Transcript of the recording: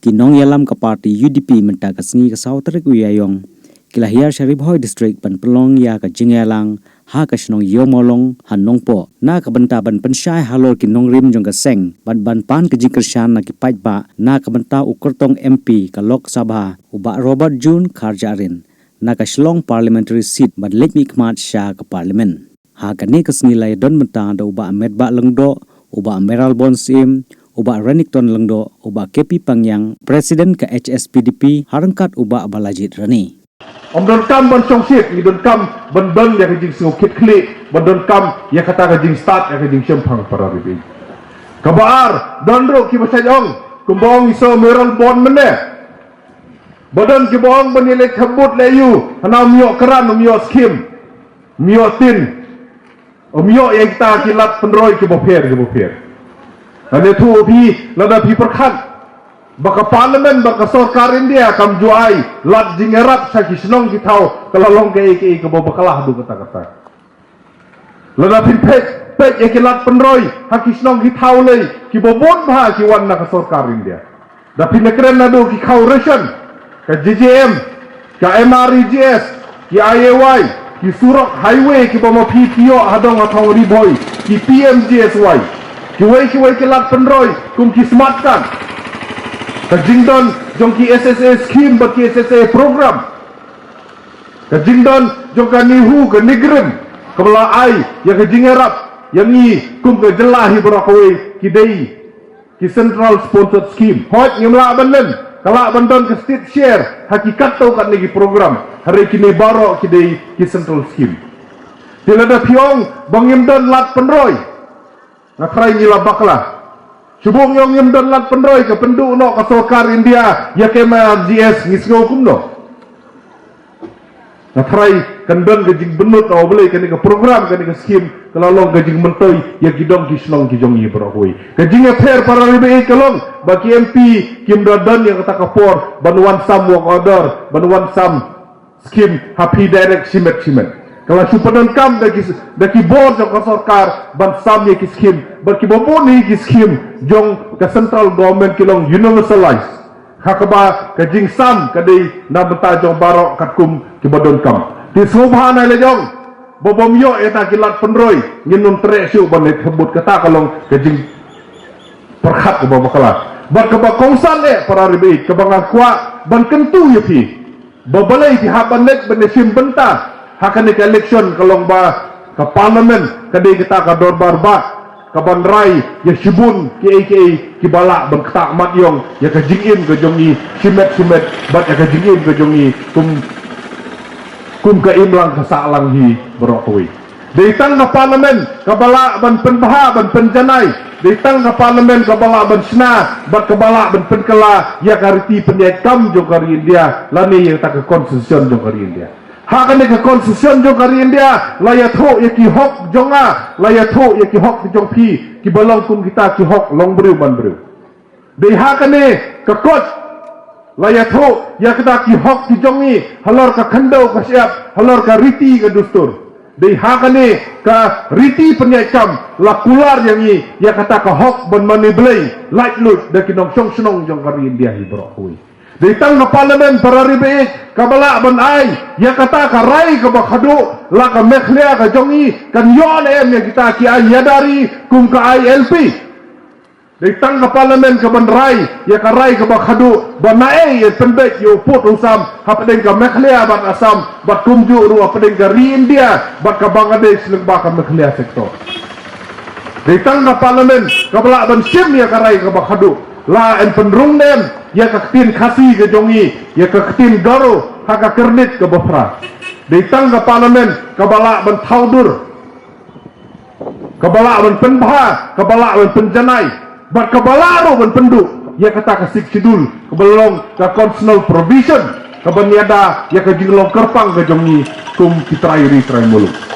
kinong yalam ka party UDP menta ka sngi ka sautrik uyayong kilahiyar Sharif Hoi district ban pelong ya ka jingelang ha ka snong yomolong hanong po na ka benta ban pensyai halor kinong rim jong ka seng ban pan ka jingkersyan na kipait ba na ka benta ukurtong MP ka Lok Sabha uba Robert June Kharjarin na ka shlong parliamentary seat ban lekmi kmat sha ka parliament ha ka ne ka sngi lai don menta da uba Ahmed ba lengdo uba Meral Bonsim uba Renikton lengdo uba KP Pangyang presiden ke HSPDP harangkat uba Balajit Rani om don kam ban chong sit ni don kam ban ban ya jing singo kit kli ban don kam ya kata ka jing start ya jing syempang para ribi kabar don ro ki basaj ong kumbong iso Meral Bon mene badan ki bong banile thabut le yu hana mio keran mio skim mio tin mio ya kita kilat penroi ki boper ane tu pi lada pi perkhat baka parlimen baka sarkar India kam juai lat jingerat saki senong kitau kelalong ke bakalah du kata lada pi pek ya kilat penroi haki senong kitau le ki bobon bha ki wan na ka sarkar India da pi nekren na du ki khau ration ka JJM ka MREGS ki IAY ki Surak highway ki bomo PPO hadong athong riboy ki PMGSY kiwai ke lat penroi kum ki smartkan ka jingdon jong ki SSA scheme ba ki SSA program ka jingdon jong ka nihu ka nigrem ka bala ai ya ka jingerap yang ni kum ka jelahi berakoi ki dei ki central sponsored scheme hot ngimla banlen kala bandon ke state share hakikat tau kat negi program hari kini baro ki dei ki central scheme tilada piong bangimdon lat penroi na try nila bakla subong yung dan lat penroi ke pendu no ka sarkar India ya kema GS ngisgo kumno na try kandon ke jing benut au boleh ke ni program ke ni scheme kelalong ke jing mentoi ya gidong ki slong ki jongi beroi ke jing fair para ribe kelong bagi MP kim dadan yang kata kapor banuan sam work order banuan sam scheme happy direct simet kalau supadan kam daki board jong sarkar ban sam ye ki scheme baki boboni ki scheme jong ka central government kilong universalize hakaba ka jing sam kadai na benta jong barok katkum ki bodon kam ti subhana le jong bobom yo eta kilat penroi nginun tre syu ban hebut kata kalong ka jing perkhat ko babakala bat ka ba kongsan le para ribe ka bang kwa ban kentu ye pi babalai ti haban lek ban sim benta hakan ke election kalong ba ka parliament kadai kita ka dorbar ba ka banrai ya shibun ki balak ban kata mat yong ya ka jingin ke jongi simet bat ya ka jingin ke jongi kum ka imlang ka salang hi berokoi deitang ka parliament ka balak ban penbaha ban penjanai deitang ka parliament ka balak ban sna bat ka balak ban penkala ya kariti penyai kam jong kari India lani yang tak ke konstitusi jong kari India hakan ke konstitusi jong kari India layat ho ya ki hok jonga layat ho ya ki hok jong pi ki balong kum kita ki hok long breu ban breu dei hakan ke coach layat ho ya kita ki hok ki jongi halor ka khando ka siap halor ka riti ka dustur dei hakan ka riti penyai kam la kular yang ni ya kata ka hok ban mani blai light lut da ki nong song snong jong kari India hi brokoi ditang na parliament para ribe kabala ban ai ya kata ka rai ka bakhadu la ka mekhlia ka jongi kan yon em ya kita ki ai yadari kum ka ai LP ditang na parliament ka ban rai ya ka rai ka bakhadu ban ai ye penbek yo put usam hapdeng ka mekhlia ban asam bat kumju ru hapdeng ka ri India bat ka Bangladesh leng ba ka mekhlia sektor ditang na parliament kabala ban sim ya ka rai ka bakhadu la en penrung nem ya kaktin khasi ke jongi ya kaktin garo haka kernit ke bofra ditang ke parlimen kabala ban thaudur kabala ban penbha kabala ban penjanai bat kabala ro ban pendu ya kata kasik sidul kebalong ke constitutional provision ke banyada ya ke jinglong kerpang ke jongi kum kitrai ri trai muluk